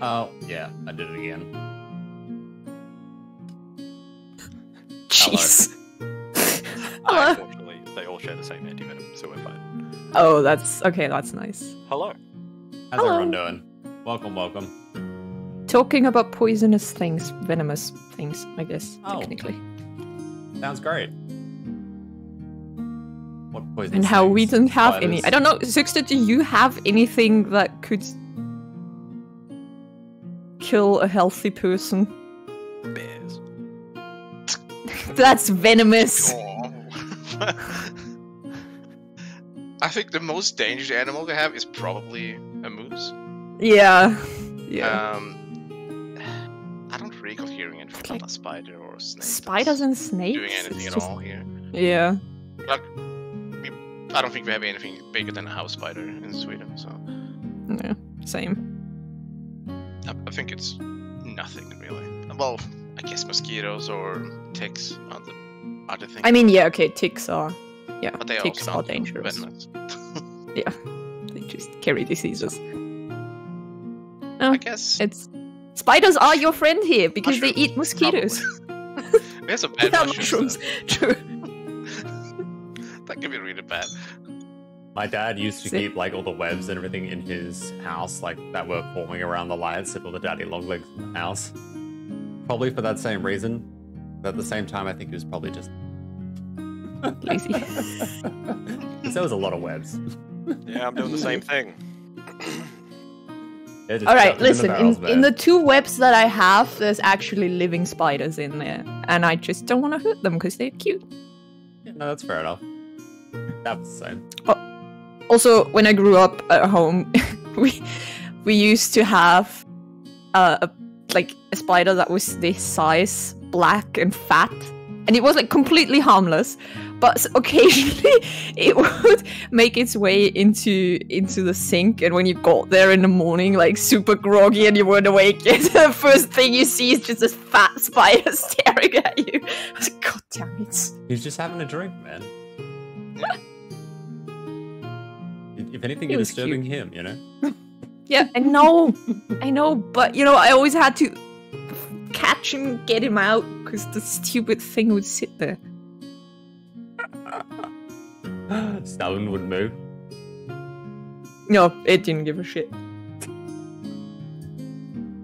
Oh, yeah, I did it again. Jeez. Hello. Unfortunately, they all share the same anti-venom, so we're fine. Oh, that's okay. That's nice. Hello. How's Hello. everyone doing? Welcome, welcome. Talking about poisonous things, venomous things, I guess, technically. Sounds great. What poison? And how we don't have any. I don't know, Sjtolgegg, do you have anything that could kill a healthy person? Bears. That's venomous. I think the most dangerous animal they have is probably a moose. Yeah. Yeah. I don't recall hearing anything about a spider or a snake. Spiders and snakes? Doing anything It's at just- all here. Yeah. Like, I don't think we have anything bigger than a house spider in Sweden, so Yeah. Same. I think it's nothing really. Well, I guess mosquitoes or ticks are the other things. I mean, yeah, okay, ticks are. Yeah, but they ticks also are not dangerous. venomous. Yeah. They just carry diseases. I guess It's. Spiders are your friend here because they Mushrooms, eat mosquitoes. we have some bad Yeah, mushrooms. True. That could be really bad. My dad used to Sick. keep like all the webs and everything in his house, like that were forming around the lights of all the daddy long legs in the house. Probably for that same reason. But at the same time, I think he was probably just Lazy. because there was a lot of webs. Yeah, I'm doing the same thing. Yeah, just All right, chuck them in the listen. barrels, In the man. 2 webs that I have, there's actually living spiders in there, and I just don't want to hurt them because they're cute. Yeah, no, that's fair enough. That was the same. Also, when I grew up at home, we used to have a spider that was this size, black and fat, and it was like completely harmless. But occasionally, it would make its way into the sink, and when you got there in the morning, like super groggy, and you weren't awake yet, the first thing you see is just this fat spider staring at you. I was like, God damn it! He's just having a drink, man. If anything, He you're was disturbing cute. him, you know? Yeah, I know, but you know, I always had to catch him, get him out, because the stupid thing would sit there. Stubborn wouldn't move. No, it didn't give a shit.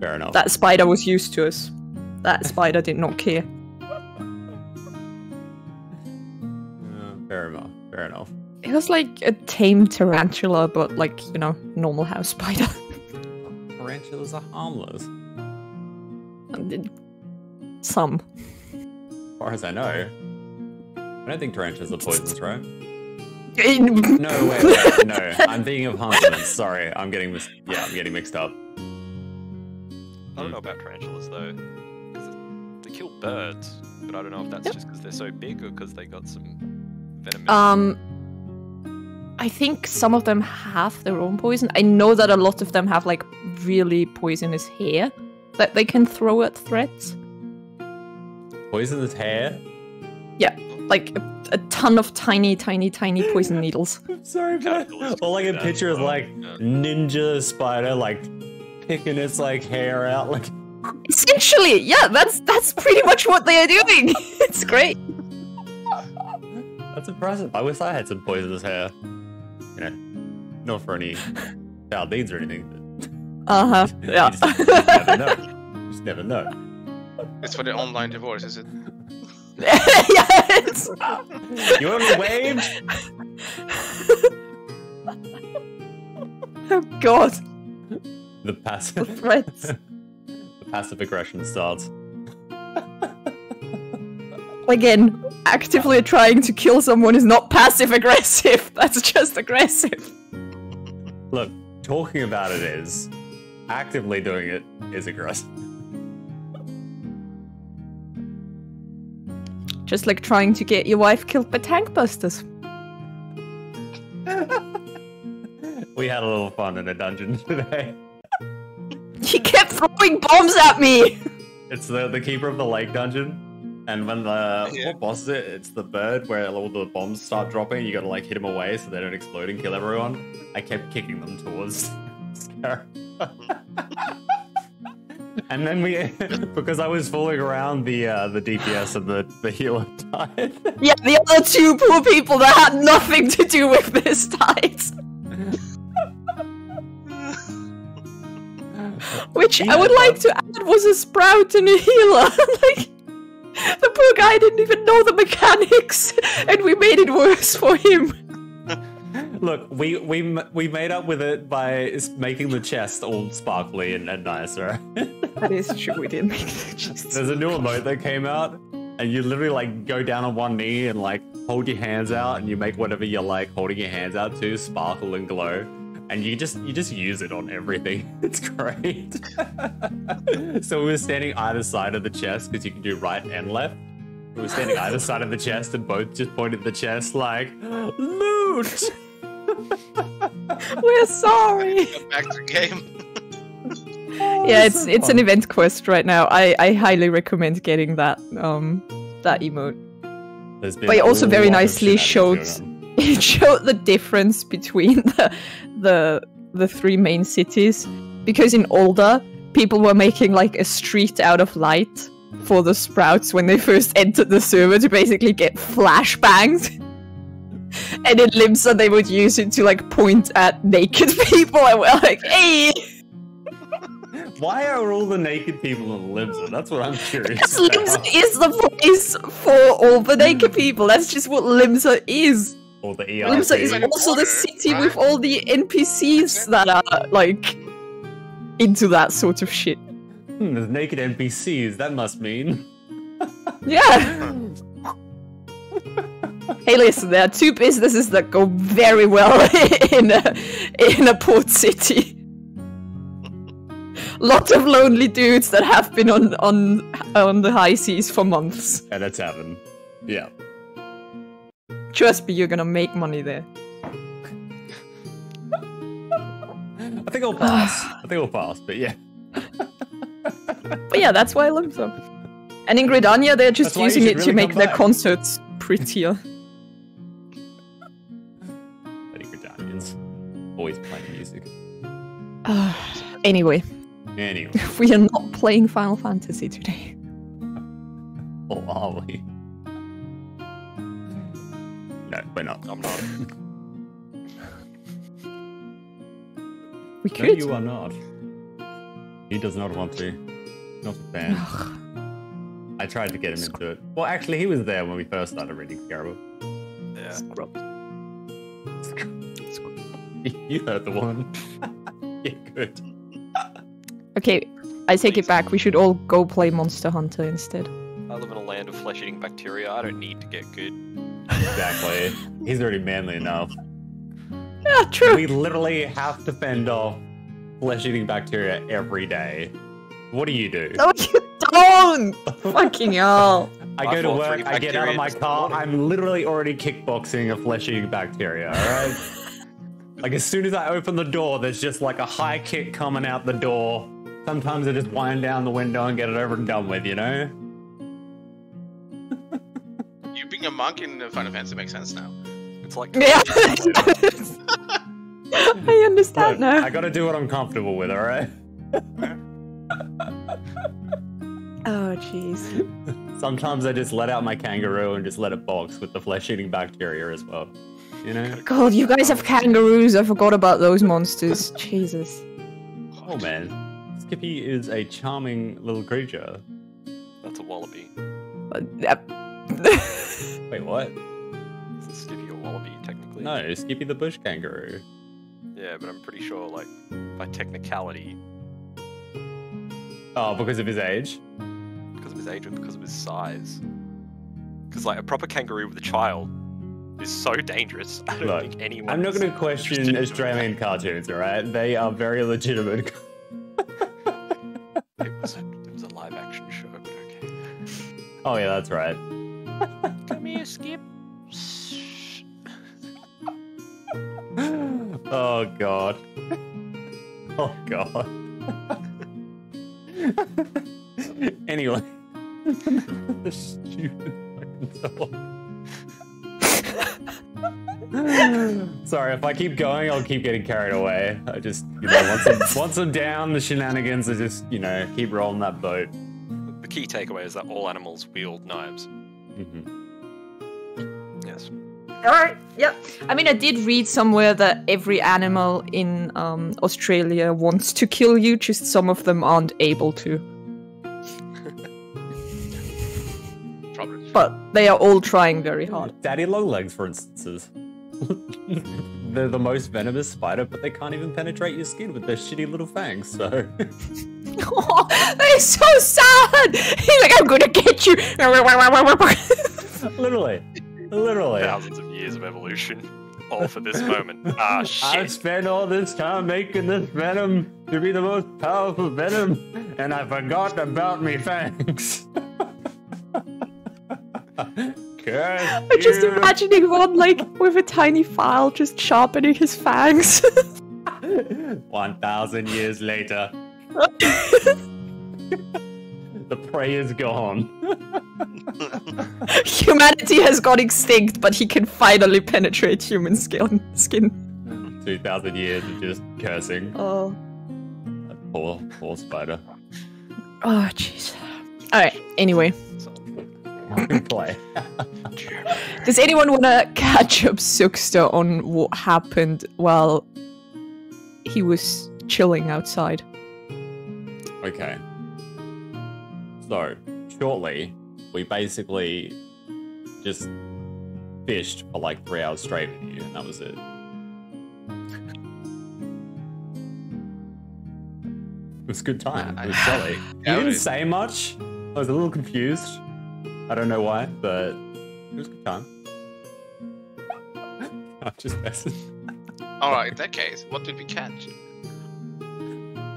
Fair enough. That spider was used to us. That spider did not care. Fair enough. Fair enough. It was like a tame tarantula, but like, you know, normal house spider. Tarantulas are harmless. Some. As far as I know. I don't think tarantulas are poisonous, right? No, wait, no. I'm thinking of huntsmen. Sorry, I'm getting mixed up. I don't know about tarantulas though, because they kill birds, but I don't know if that's just because they're so big or because they got some venom. I think some of them have their own poison. I know that a lot of them have like really poisonous hair that they can throw at threats. Poisonous hair? Yeah, like a ton of tiny poison needles. Sorry, but all I can picture is like ninja spider like picking its like hair out like. Essentially, yeah, that's pretty much what they are doing. It's great. That's impressive. I wish I had some poisonous hair. You know, not for any foul deeds or anything. Yeah. You just never know. You just never know. It's for the online divorce, is it? Yes. You only waved? Oh God. The passive Threats. the passive aggression starts. Again, actively trying to kill someone is not passive aggressive. That's just aggressive. Look, talking about it is. Actively doing it is aggressive. Just like trying to get your wife killed by tank busters. We had a little fun in a dungeon today. He kept throwing bombs at me! It's the Keeper of the Lake dungeon. And when the what boss is it? It's the bird where all the bombs start dropping. You gotta like hit them away so they don't explode and kill everyone. I kept kicking them towards Scarab. And then we, because I was fooling around the DPS and the healer died. Yeah, the other two poor people that had nothing to do with this died. Which I would like to add was a sprout and a healer. Like, the poor guy didn't even know the mechanics, and we made it worse for him. Look, we made up with it by making the chest all sparkly and nice, right? That is true, we did make the chest. There's a new emote that came out, and you literally like go down on one knee and like hold your hands out, and you make whatever you're like holding your hands out to sparkle and glow, and you just use it on everything. It's great. So we were standing either side of the chest because you can do right and left. We were standing either side of the chest and both just pointed the chest like, loot! We're sorry. Back to the game. Yeah, it's an event quest right now. I highly recommend getting that that emote. But it also very nicely showed the difference between the three main cities, because in Older people were making like a street out of light for the sprouts when they first entered the server to basically get flashbanged. And in Limsa they would use it to like point at naked people, and we're like, hey! Why are all the naked people in Limsa? That's what I'm curious Because about. Limsa is the place for all the naked people. That's just what Limsa is. Or the ERP. Limsa is also the city with all the NPCs that are like into that sort of shit. There's naked NPCs, that must mean. Yeah. Hey, listen, there are two businesses that go very well in a port city. Lot of lonely dudes that have been on the high seas for months. Yeah, that's happened. Yeah. Trust me, you're gonna make money there. I think I'll pass. But yeah. But yeah, that's why I love them. And in Gridania, they're just using it to make their concerts prettier. Gridanians always playing music. Anyway. We are not playing Final Fantasy today. Or are we? No, we're not. I'm not. We could. No, you are not. He does not want to. Not a fan. I tried to get him into it. Well, actually, he was there when we first started reading Scarab. Yeah. You heard the one. Yeah, good. Okay, I take it back. We should all go play Monster Hunter instead. I live in a land of flesh-eating bacteria. I don't need to get good. Exactly. He's already manly enough. Yeah, true. We literally have to fend off flesh-eating bacteria every day. What do you do? No, you don't! Fucking hell. I go to work, I get out of my car, I'm literally already kickboxing a flesh-eating bacteria, alright? Like, as soon as I open the door, there's just like a high kick coming out the door. Sometimes I just wind down the window and get it over and done with, you know? You being a monk in Final Fantasy makes sense now. It's like... Yeah. I understand Look, now. I gotta do what I'm comfortable with, alright? Oh, jeez. Sometimes I just let out my kangaroo and just let it box with the flesh-eating bacteria as well. You know? God, you guys have kangaroos. I forgot about those monsters. Jesus. Oh man. Skippy is a charming little creature. That's a wallaby. Wait, what? Isn't Skippy a wallaby, technically? No, Skippy the bush kangaroo. Yeah, but I'm pretty sure, like, by technicality... Oh, because of his age? Because of his age or because of his size. Because, like, a proper kangaroo with a child is so dangerous. I don't think anyone... I'm not going to question Australian cartoons, alright? They are very legitimate. It was a live-action show, but okay. Oh yeah, that's right. Come here, Skip. Oh god. Oh god. Anyway. The stupid fucking dog. Sorry, if I keep going, I'll keep getting carried away. I just, once I'm down, the shenanigans are just, keep rolling that boat. The key takeaway is that all animals wield knives. Mm-hmm. Yes. Alright, yep. I mean, I did read somewhere that every animal in Australia wants to kill you, just some of them aren't able to. Probably. But they are all trying very hard. Daddy longlegs, for instance. They're the most venomous spider, but they can't even penetrate your skin with their shitty little fangs, so... Oh, that is so sad! He's like, I'm gonna get you! Literally. Thousands of years of evolution, all for this moment. Ah, shit. I've spent all this time making this venom to be the most powerful venom, and I forgot about me fangs. I'm just imagining one, like, with a tiny file just sharpening his fangs. 1,000 years later. The prey is gone. Humanity has gone extinct, but he can finally penetrate human skin. 2,000 years of just cursing. Oh. That poor spider. Oh, jeez. Alright, anyway. Play. Does anyone want to catch up Sjtolgegg on what happened while he was chilling outside? Okay. So, shortly, we basically just fished for like 3 hours straight with you, and that was it. It was a good time. It was jolly. You didn't say much. I was a little confused. I don't know why, but it was a good time. I'm just messing. Alright, in that case, what did we catch?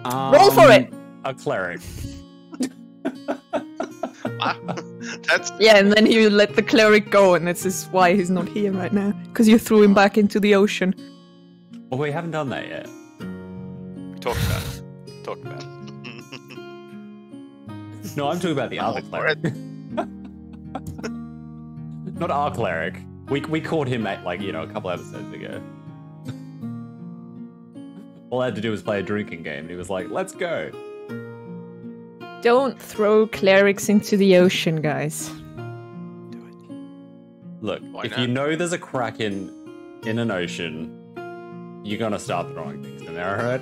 Roll for it! A cleric. That's... Yeah, and then you let the cleric go, and this is why he's not here right now. Because you threw him back into the ocean. Well, we haven't done that yet. We talked about it. No, I'm talking about the other cleric. Not our cleric. We caught him at, like, a couple episodes ago. All I had to do was play a drinking game, and he was like, let's go. Don't throw clerics into the ocean, guys. Do it. Look, Why if not? you know there's a kraken in an ocean, you're gonna start throwing things in there, alright?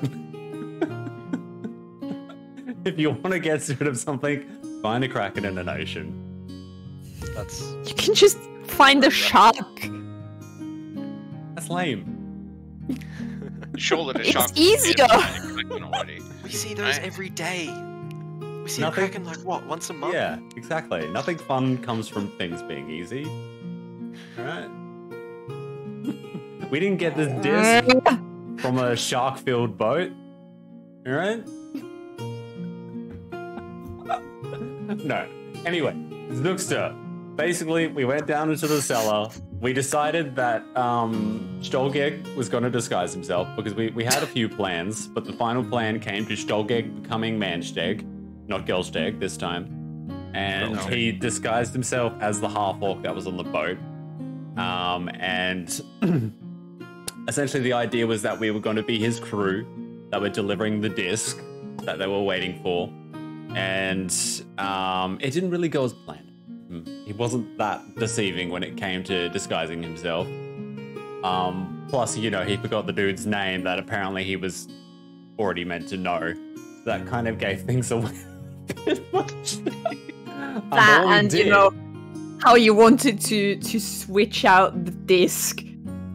If you want to get rid of something, find a kraken in an ocean. That's You can just find a shark. That's lame. Surely the It's shark easier. already. we see those Right. every day. We see Nothing- a kraken like what, once a month? Yeah, exactly. Nothing fun comes from things being easy. Alright? We didn't get this disc from a shark-filled boat. Alright? No. Anyway, Sjtolgegg. Basically, we went down into the cellar. We decided that Sjtolgegg was going to disguise himself because we had a few plans, but the final plan came to Sjtolgegg becoming Mansteg, not Gelsteg this time. And he disguised himself as the half-orc that was on the boat. And essentially the idea was that we were going to be his crew that were delivering the disc that they were waiting for. And it didn't really go as planned. He wasn't that deceiving when it came to disguising himself. Plus, he forgot the dude's name that apparently he was already meant to know. So that kind of gave things away a bit much. That and, how you wanted to switch out the disc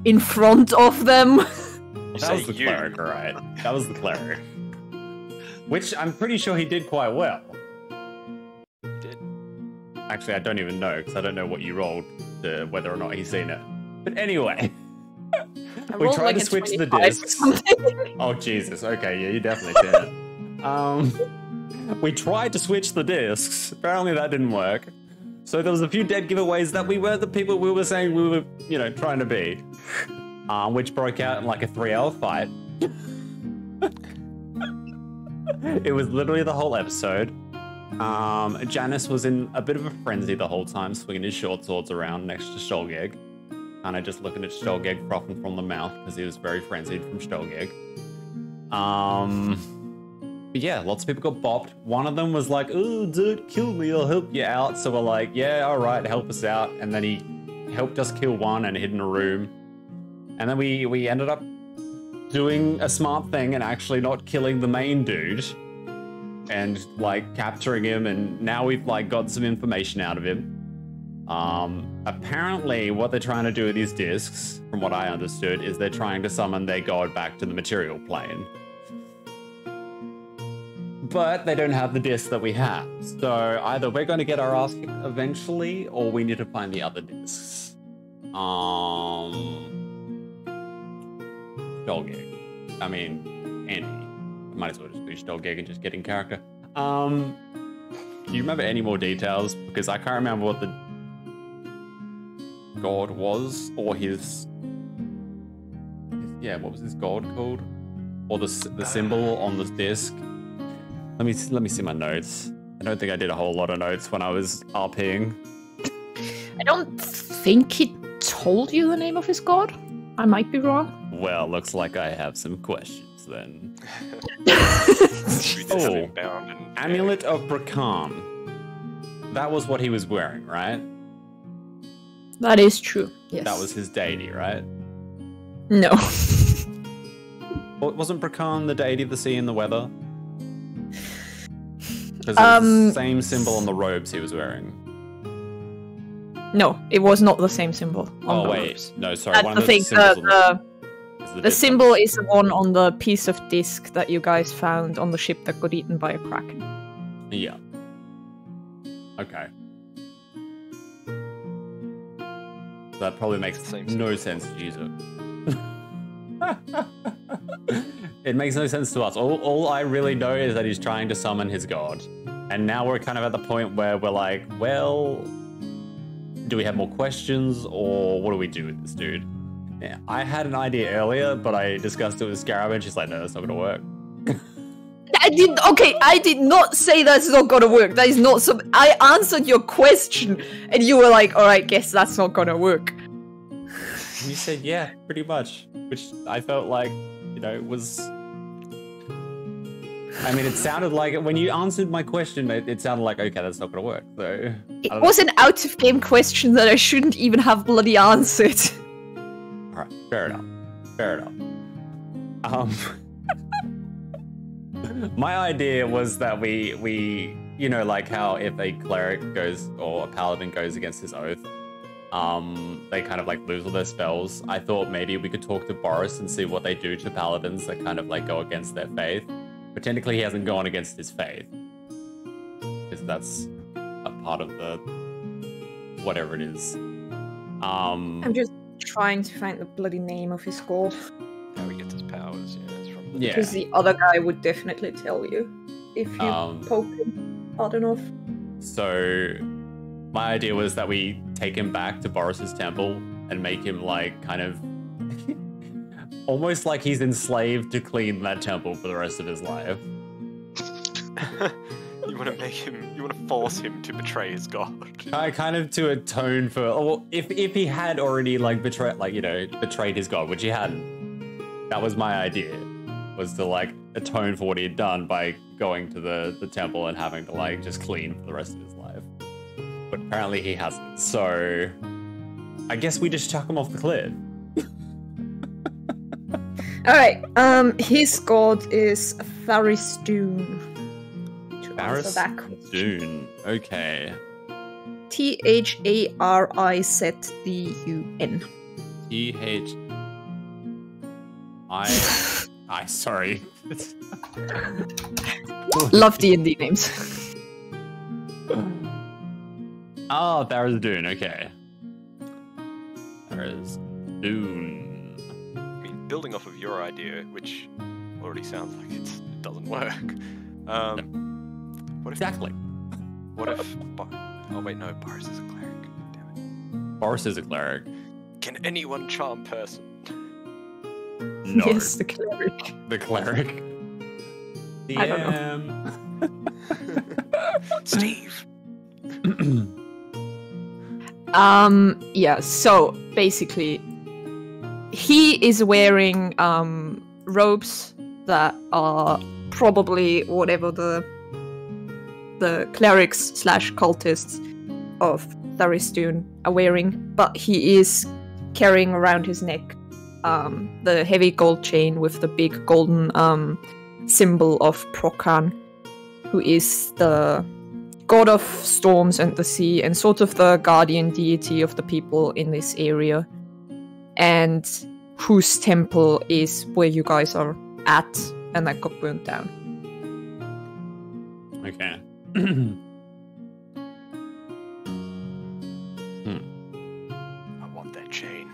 in front of them. That was the cleric, right? That was the cleric. Which I'm pretty sure he did quite well. Did. Actually, I don't even know, because I don't know what you rolled to whether or not he's seen it. But anyway, we tried to switch the discs. Oh, Jesus. Okay, yeah, you definitely seen it. We tried to switch the discs. Apparently that didn't work. So there was a few dead giveaways that we weren't the people we were saying we were, trying to be. Which broke out in like a 3-hour fight. It was literally the whole episode. Jannis was in a bit of a frenzy the whole time, swinging his short swords around next to Sjtolgegg. kind of just looking at Sjtolgegg frothing from the mouth because he was very frenzied from Sjtolgegg. But yeah, lots of people got bopped. One of them was like, "Oh, dude, kill me, I'll help you out." So we're like, "Yeah, all right, help us out." And then he helped us kill one and hid in a room. And then we ended up doing a smart thing and actually not killing the main dude and like capturing him. And now we've like got some information out of him. Apparently what they're trying to do with these discs, from what I understood, is they're trying to summon their god back to the material plane. But they don't have the disc that we have. So either we're going to get our ass kicked eventually, or we need to find the other discs. Sjtolgegg. I mean, Andy. I might as well just do Sjtolgegg and just get in character. Do you remember any more details? Because I can't remember what the god was, or his what was his god called, or the symbol on the disc. Let me see my notes. I don't think I did a whole lot of notes when I was RPing. I don't think he told you the name of his god. I might be wrong. Well, looks like I have some questions then. Oh, Amulet of Brakan. That was what he was wearing, right? That is true, yes. That was his deity, right? No. Wasn't Brakan the deity of the sea and the weather? Because it was the same symbol on the robes he was wearing. No, it was not the same symbol on the wait. robes. No, sorry. That's one the of the thing. symbols The symbol is the one on the piece of disc that you guys found on the ship that got eaten by a kraken. Yeah. Okay. That probably makes no sense to you. It makes no sense to us. All I really know is that he's trying to summon his god. And now we're kind of at the point where we're like, well, do we have more questions, or what do we do with this dude? Yeah, I had an idea earlier, but I discussed it with Scarab, and she's like, no, that's not going to work. I did not say that's not gonna work. That is not some. I answered your question, and you were like, "All right, guess that's not gonna work." You said, "Yeah, pretty much," which I felt like, was. I mean, it sounded like when you answered my question, it sounded like, okay, that's not gonna work. So it was an out-of-game question that I shouldn't even have bloody answered. All right, fair enough. Fair enough. My idea was that we like how if a cleric goes or a paladin goes against his oath, they kind of like lose all their spells. I thought maybe we could talk to Borris and see what they do to paladins that kind of like go against their faith. But technically he hasn't gone against his faith, because that's a part of the whatever it is. I'm just trying to find the bloody name of his god. How he gets his powers, it's from the Because the other guy would definitely tell you if you poke him hard enough. So my idea was that we take him back to Borris's temple and make him like kind of almost like he's enslaved to clean that temple for the rest of his life. You want to force him to betray his god. Kind of to atone for, well, if he had already like betrayed his god, which he hadn't. That was my idea, was to like atone for what he had done by going to the temple and having to like just clean for the rest of his life. But apparently he hasn't, so I guess we just chuck him off the cliff. Alright, his god is Tharizdun. Tharizdun, okay. Tharizdun. Sorry. Love D&D names. Oh, Tharizdun, okay. Tharizdun. I mean, building off of your idea, which already sounds like it doesn't work. What if, exactly. What if... Oh wait, no, Borris is a cleric. Damn it. Borris is a cleric. Can anyone charm person? No. Yes, the cleric. The cleric. I don't know. Steve. Yeah, so basically he is wearing robes that are probably whatever the clerics slash cultists of Tharistun are wearing, but he is carrying around his neck the heavy gold chain with the big golden symbol of Prokan, who is the god of storms and the sea, and sort of the guardian deity of the people in this area, and whose temple is where you guys are at, and that got burnt down. Okay. I want that chain.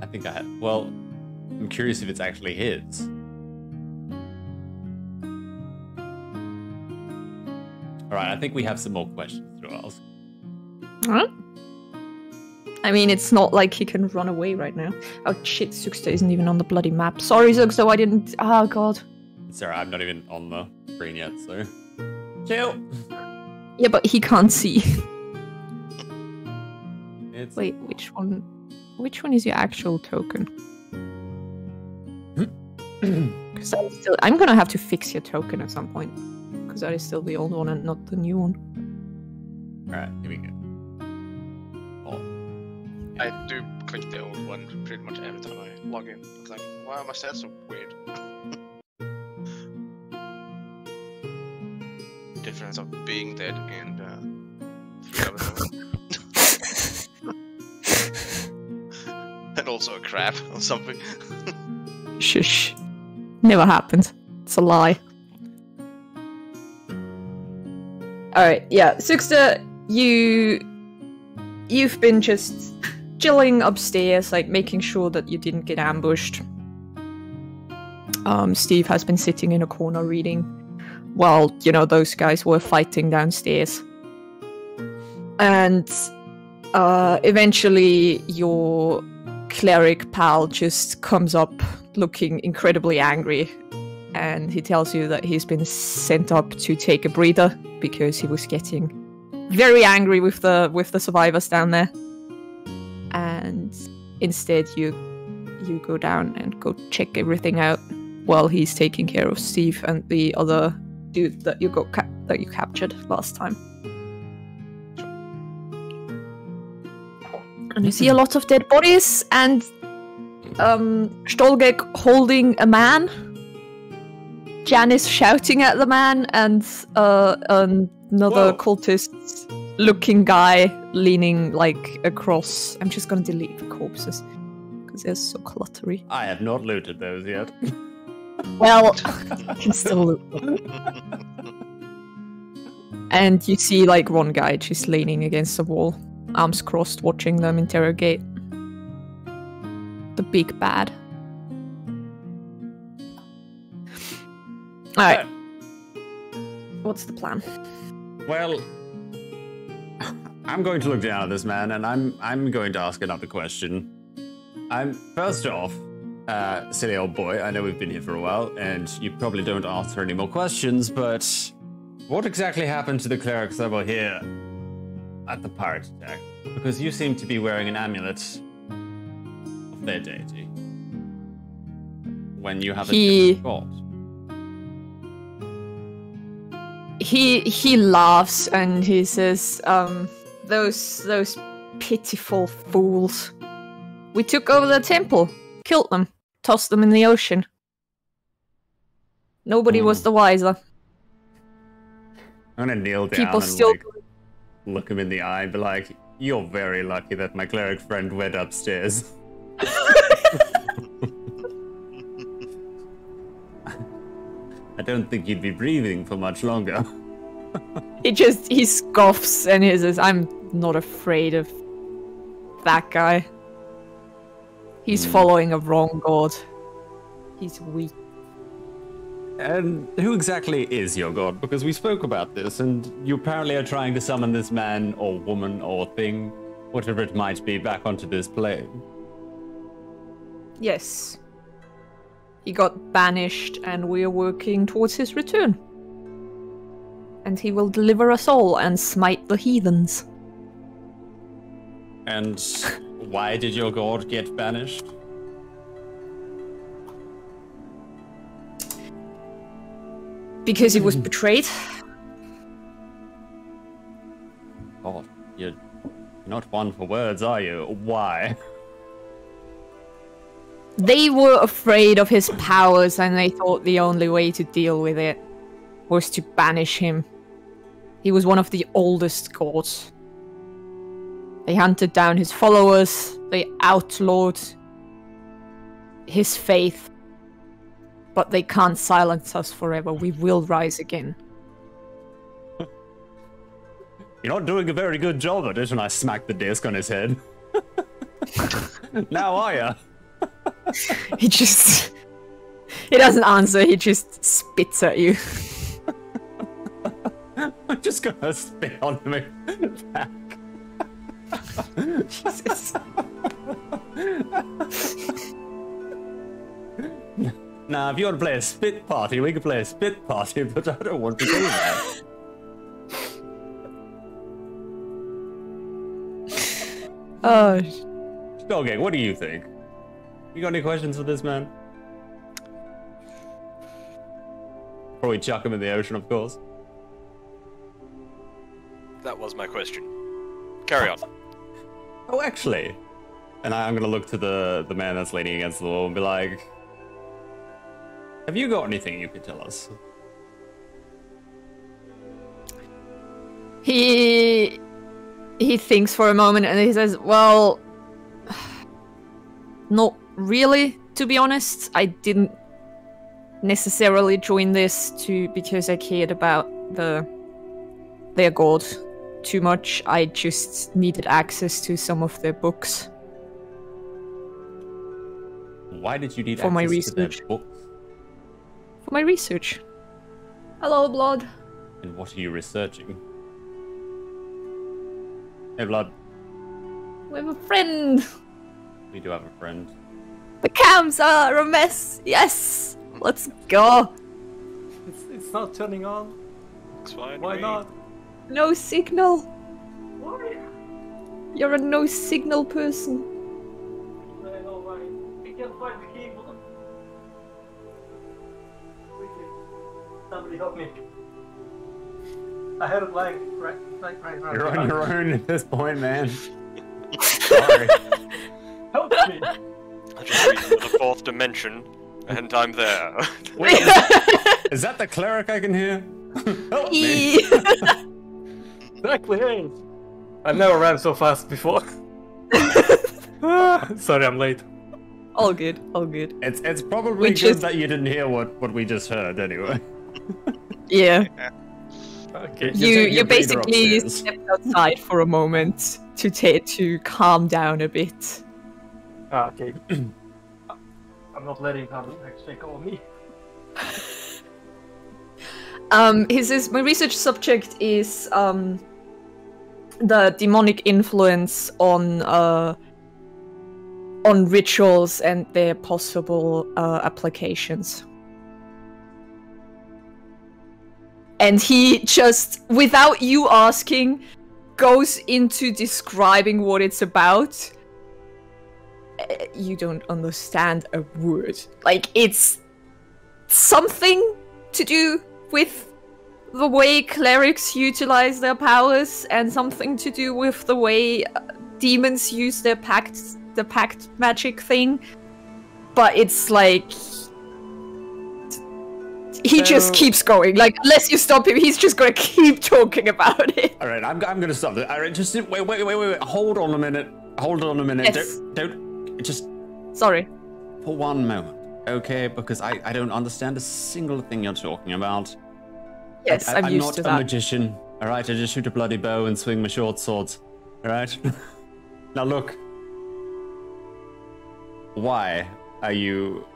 I think I had. Well, I'm curious if it's actually his. Alright, I think we have some more questions to ask. Alright. I mean, it's not like he can run away right now. Oh shit, Sjtolgegg isn't even on the bloody map. Sorry, Sjtolgegg, I didn't. Oh god. Sorry, I'm not even on the screen yet, so. Chill! Yeah, but he can't see. It's... Wait, which one? Which one is your actual token? Because I'm gonna have to fix your token at some point. Because that is still the old one and not the new one. Alright, here we go. Oh. I do click the old one pretty much every time I log in. It's like, why are my stats so weird? Difference of being dead and 3 hours ago. And also a crab or something. Shush. Never happened. It's a lie. Alright, yeah. Sjtolgegg, you've been just chilling upstairs, like making sure that you didn't get ambushed. Steve has been sitting in a corner reading while, you know, those guys were fighting downstairs. And eventually your cleric pal just comes up looking incredibly angry, and he tells you that he's been sent up to take a breather because he was getting very angry with the survivors down there. And instead you go down and go check everything out while he's taking care of Steve and the other dude that you captured last time. And you see a lot of dead bodies, and Sjtolgegg holding a man, Jannis shouting at the man, and another cultist-looking guy leaning like across. I'm just gonna delete the corpses because they're so cluttery. I have not looted those yet. Well, I can still loot them. And you see like one guy just leaning against the wall, arms crossed, watching them interrogate the big bad. Alright. What's the plan? Well, I'm going to look down at this man, and I'm going to ask another question. First off, silly old boy, I know we've been here for a while, and you probably don't answer any more questions, but what exactly happened to the clerics that were here at the pirate attack? Because you seem to be wearing an amulet of their deity when you have a god. He laughs and he says, those pitiful fools. We took over the temple, killed them, tossed them in the ocean. Nobody was the wiser. I'm gonna kneel down People and still like, look him in the eye and be like, you're very lucky that my cleric friend went upstairs. I don't think you'd be breathing for much longer. He scoffs and he says, I'm not afraid of that guy. He's following a wrong god. He's weak. And who exactly is your god? Because we spoke about this, and you apparently are trying to summon this man or woman or thing, whatever it might be, back onto this plane. Yes. He got banished, and we are working towards his return. And he will deliver us all and smite the heathens. And why did your god get banished? Because he was betrayed. Oh, you're not one for words, are you? Why? They were afraid of his powers, and they thought the only way to deal with it was to banish him. He was one of the oldest gods. They hunted down his followers, they outlawed his faith. But they can't silence us forever. We will rise again. You're not doing a very good job at it, and I smacked the disc on his head. Now are ya? He doesn't answer, he just spits at you. I'm just gonna spit on him back. Jesus. Nah, if you want to play a spit party, we can play a spit party, but I don't want to do that. Oh, Sjtolgegg, what do you think? You got any questions for this man? Probably chuck him in the ocean, of course. That was my question. Carry on. Oh, actually. And I'm gonna look to the man that's leaning against the wall and be like, have you got anything you could tell us? He thinks for a moment and he says, well, not really, to be honest. I didn't necessarily join this because I cared about their god too much. I just needed access to some of their books. Why did you need For access my to research. their books? For my research. Hello, Blood. And what are you researching? Hey, Blood. We have a friend. We do have a friend. The cams are a mess. Yes, let's go. It's not turning on. Looks fine. Why to me. not? No signal. Why? You're a no signal person. I don't know why. I can't find the keyboard. Quickly. Somebody help me. I had it like right. You're on your own at this point, man. Sorry. Help me. I just reached the fourth dimension, and I'm there. Wait, is that the cleric I can hear? Help me. Exactly. Hey. I've never ran so fast before. Sorry, I'm late. All good, all good. It's probably good that you didn't hear what we just heard anyway. Yeah. Okay. You breather basically upstairs. stepped outside for a moment to calm down a bit. Okay. I'm not letting him actually call me. My research subject is the demonic influence on rituals and their possible applications. And he just, without you asking, goes into describing what it's about. You don't understand a word. Like, it's something to do with the way clerics utilize their powers, and something to do with the way demons use the pact magic thing. But it's like, he just keeps going. Like, unless you stop him, he's just gonna keep talking about it. All right, I'm gonna stop it. All right, just wait. Hold on a minute. Yes. Don't just Sorry. for one moment, okay? Because I don't understand a single thing you're talking about. Yes, I'm used to not a that. magician. All right, I just shoot a bloody bow and swing my short swords. All right. Now look. Why are you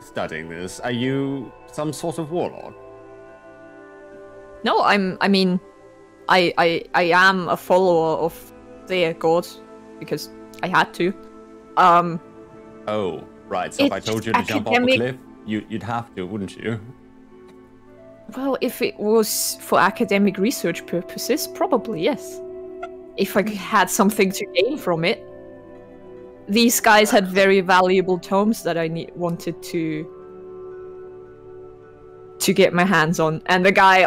studying this? Are you some sort of warlock? No, I am a follower of their god because I had to. Oh, right. So if I It's told you to jump off a academic- cliff, you'd have to, wouldn't you? Well, if it was for academic research purposes, probably yes. if I had something to gain from it. These guys had very valuable tomes that I wanted to get my hands on, and the guy